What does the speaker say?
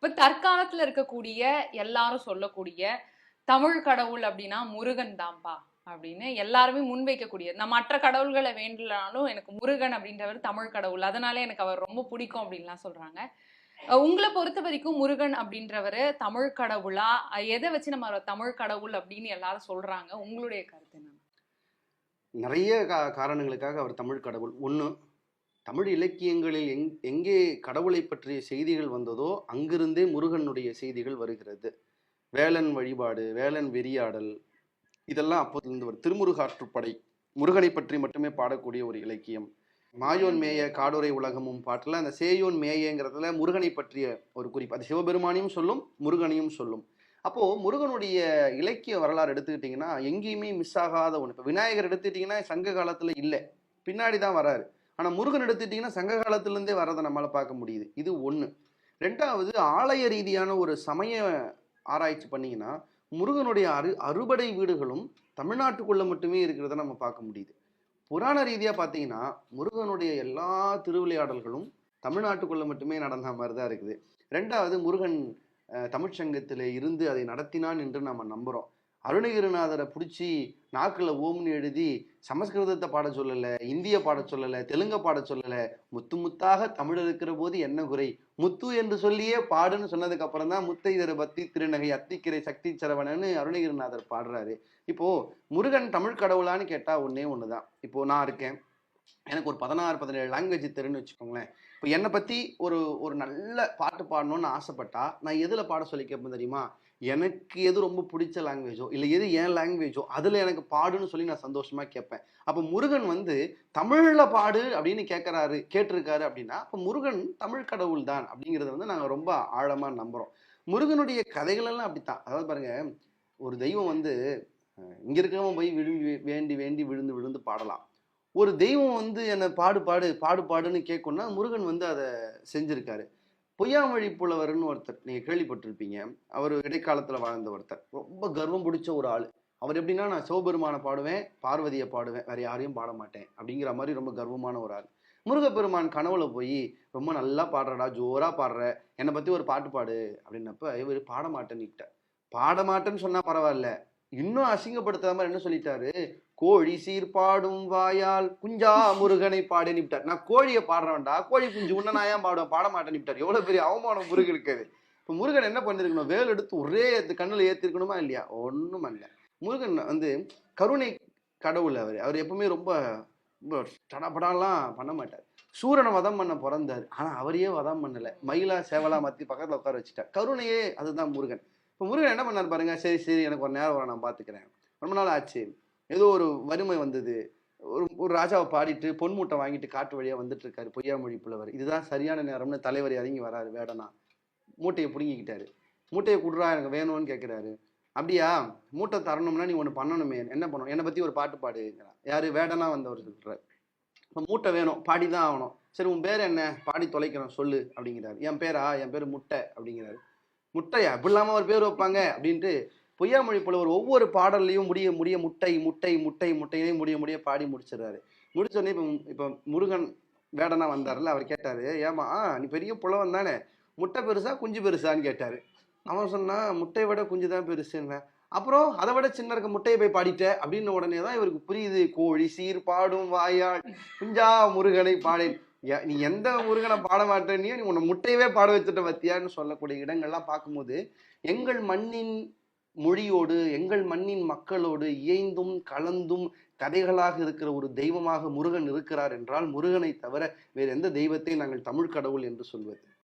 இப்ப தற்காலத்துல இருக்கக்கூடிய எல்லாரும் சொல்லக்கூடிய தமிழ் கடவுள் அப்படின்னா முருகன் தான்பா அப்படின்னு எல்லாருமே முன்வைக்கக்கூடிய, நான் மற்ற கடவுள்களை வேண்டலனாலும் எனக்கு முருகன் அப்படின்றவர் தமிழ் கடவுள், அதனால எனக்கு அவர் ரொம்ப பிடிக்கும் அப்படின்லாம் சொல்றாங்க. உங்களை பொறுத்த வரைக்கும் முருகன் அப்படின்றவரு தமிழ் கடவுளா? எதை வச்சு நம்ம தமிழ் கடவுள் அப்படின்னு எல்லாரும் சொல்றாங்க? உங்களுடைய கருத்து என்ன? நிறைய காரணங்களுக்காக அவர் தமிழ் கடவுள். ஒன்று, தமிழ் இலக்கியங்களில் எங்கே கடவுளை பற்றிய செய்திகள் வந்ததோ அங்கிருந்தே முருகனுடைய செய்திகள் வருகிறது. வேலன் வழிபாடு, வேலன் வெறியாடல், இதெல்லாம் அப்போதிலிருந்து ஒரு திருமுருகாற்றுப்படை முருகனை பற்றி மட்டுமே பாடக்கூடிய ஒரு இலக்கியம். மாயோன் மேய காடுரை உலகமும் பாட்டுல அந்த சேயோன் மேயங்கிறதுல முருகனை பற்றிய ஒரு குறிப்பு, அது சிவபெருமானையும் சொல்லும் முருகனையும் சொல்லும். அப்போ முருகனுடைய இலக்கிய வரலாறு எடுத்துக்கிட்டீங்கன்னா எங்கேயுமே மிஸ் ஆகாத ஒன்று. இப்போ விநாயகர் எடுத்துக்கிட்டீங்கன்னா சங்க காலத்துல இல்லை, பின்னாடி தான் வராரு. ஆனா முருகன் எடுத்துக்கிட்டீங்கன்னா சங்க காலத்துல இருந்தே வரதை நம்மளால பார்க்க முடியுது. இது ஒண்ணு. ரெண்டாவது, ஆலய ரீதியான ஒரு சமய ஆராய்ச்சி பண்ணீங்கன்னா முருகனுடைய அறுபடை வீடுகளும் தமிழ்நாட்டுக்குள்ள மட்டுமே இருக்கிறத நம்ம பார்க்க முடியுது. புராண ரீதியா பார்த்தீங்கன்னா முருகனுடைய எல்லா திருவிளையாடல்களும் தமிழ்நாட்டுக்குள்ள மட்டுமே நடந்த மாதிரி தான் இருக்குது. ரெண்டாவது, முருகன் தமிழ்ச்சங்கத்தில் இருந்து அதை நடத்தினான் என்று நம்ம நம்புறோம். அருணகிரிநாதரை பிடிச்சி நாக்கில் ஓம்னு எழுதி சமஸ்கிருதத்தை பாட சொல்லலை, இந்திய பாட சொல்லலை, தெலுங்க பாட சொல்லலை, முத்து முத்தாக தமிழ் இருக்கிற போது என்ன குறை, முத்து என்று சொல்லியே பாடுன்னு சொன்னதுக்கு அப்புறம் தான் முத்தைதர பத்தி திருநகை அத்திக்கிரை சக்தி சரவணன்னு அருணகிரிநாதர் பாடுறாரு. இப்போ முருகன் தமிழ் கடவுளான்னு கேட்டா ஒன்னே ஒண்ணுதான். இப்போ நான் இருக்கேன், எனக்கு ஒரு 16-17 லாங்குவேஜ் தெரியும்னு வச்சுக்கோங்களேன். இப்போ என்னை பற்றி ஒரு ஒரு நல்ல பாட்டு பாடணும்னு ஆசைப்பட்டா நான் எதில் பாட சொல்லி கேட்பேன் தெரியுமா? எனக்கு எது ரொம்ப பிடிச்ச லாங்குவேஜோ இல்லை எது என் லாங்குவேஜோ அதில் எனக்கு பாடுன்னு சொல்லி நான் சந்தோஷமாக கேட்பேன். அப்போ முருகன் தமிழில் பாடு அப்படின்னு கேட்டிருக்காரு அப்படின்னா அப்போ முருகன் தமிழ் கடவுள் தான் அப்படிங்கிறத நாங்கள் ரொம்ப ஆழமாக நம்புகிறோம். முருகனுடைய கதைகளெல்லாம் அப்படித்தான். அதாவது பாருங்க, ஒரு தெய்வம் இங்கே இருக்கிறவன் போய் வேண்டி வேண்டி விழுந்து விழுந்து பாடலாம். ஒரு தெய்வம் என்னை பாடுன்னு கேட்கும்னா முருகன் அதை செஞ்சிருக்காரு. பொய்யாமொழி புலவர்னு ஒருத்தர் நீங்க கேள்விப்பட்டிருப்பீங்க. அவர் இடைக்காலத்துல வாழ்ந்த ஒருத்தர், ரொம்ப கர்வம் பிடிச்ச ஒரு ஆள். அவர் எப்படின்னா, நான் சிவபெருமானை பாடுவேன், பார்வதியை பாடுவேன், வேற யாரையும் பாட மாட்டேன் அப்படிங்கிற மாதிரி ரொம்ப கர்வமான ஒரு ஆள். முருகப்பெருமான் கனவுல போய் ரொம்ப நல்லா பாடுறடா, ஜோரா பாடுற, என்னை பத்தி ஒரு பாட்டு பாடு அப்படின்னப்ப இவர் பாட மாட்டேன்னு சொன்னா பரவாயில்ல, இன்னும் அசிங்கப்படுத்தாம என்ன சொல்லிட்டாரு, கோழி சீர்பாடும் வாயால் குஞ்சா முருகனை பாடு நிப்டார். நான் கோழியை பாடுறேன்டா, கோழி குஞ்சு உன்ன நான் ஏன் பாடுவேன், பாட மாட்டேன் நிப்டார். எவ்வளவு பெரிய அவமானம் முருகனுக்கு அது. இப்ப முருகன் என்ன பண்ணிருக்கணும், வேல் எடுத்து ஒரே கண்ணுல ஏத்திருக்கணுமா இல்லையா? ஒண்ணும் அல்ல. முருகன் கருணை கடவுள். அவர் எப்பவுமே ரொம்ப தடப்படாலாம் பண்ண மாட்டார். சூரனை வதம் பண்ண பிறந்தாரு, ஆனா அவரையே வதம் பண்ணல, மயிலா சேவலா மத்தி பக்கத்துல உட்கார வச்சுட்டார். கருணையே அதுதான் முருகன். இப்போ முருகன் என்ன பண்ணார் பாருங்க, சரி எனக்கு ஒரு நேரம் வர, நான் பாத்துக்கிறேன், ரொம்ப நாள் ஆச்சு, ஏதோ ஒரு வறுமை வந்தது, ஒரு ராஜாவை பாடிட்டு பொன் மூட்டை வாங்கிட்டு காட்டு வழியா வந்துட்டு இருக்காரு பொய்யாமொழி புலவர். இதுதான் சரியான நேரம்னு தலைவர் இறங்கி வராரு. வேடனா மூட்டையை பிடுங்கிக்கிட்டாரு. மூட்டையை குடுறா, எனக்கு வேணும்னு கேட்கிறாரு. அப்படியா, மூட்டை தரணும்னா நீ ஒன்று பண்ணணுமே, என்ன பண்ணணும், என்னை பத்தி ஒரு பாட்டு பாடுங்கிறான். யாரு? வேடனா வந்தவர் சொல்றாரு. இப்போ மூட்டை வேணும், பாடிதான் ஆகணும். சரி, உன் பேர் என்ன, பாடி தொலைக்கிறோம் சொல்லு அப்படிங்கிறாரு. என் பேர் முட்டை அப்படிங்கிறாரு. முட்டையா, இப்படி இல்லாம ஒரு பேர் வைப்பாங்க அப்படின்ட்டு பொய்யாமொழி புலவர் ஒவ்வொரு பாடல்லையும் முடிய முடிய முட்டை முட்டை முட்டை முட்டையிலே முடிய பாடி முடிச்சிடுறாரு. முடிச்சோடனே இப்போ முருகன் வேடனா வந்தார்ல, அவர் கேட்டாரு, ஏமா நீ பெரிய புலவன் தானே, முட்டை பெருசா குஞ்சு பெருசான்னு கேட்டாரு. அவன் சொன்னா, முட்டையை விட குஞ்சு தான் பெருசுன்னு. அப்புறம் அதை விட சின்ன இருக்க முட்டையை போய் பாடிட்ட அப்படின்னு உடனே தான் இவருக்கு புரியுது, கோழி சீர் பாடும் வாயால் குஞ்சா முருகனை பாடேன். நீ எந்த முருகனை பாட மாட்டேன்னியோ, நீ உன்னை முட்டையவே பாட வச்சுட்ட பத்தியான்னு சொல்லக்கூடிய இடங்கள்லாம் பார்க்கும்போது எங்கள் மண்ணின் மொழியோடு எங்கள் மண்ணின் மக்களோடு இயைந்தும் கலந்தும் கதைகளாக இருக்கிற ஒரு தெய்வமாக முருகன் இருக்கிறார் என்றால் முருகனை தவிர வேறு எந்த தெய்வத்தை நாங்கள் தமிழ் கடவுள் என்று சொல்வது?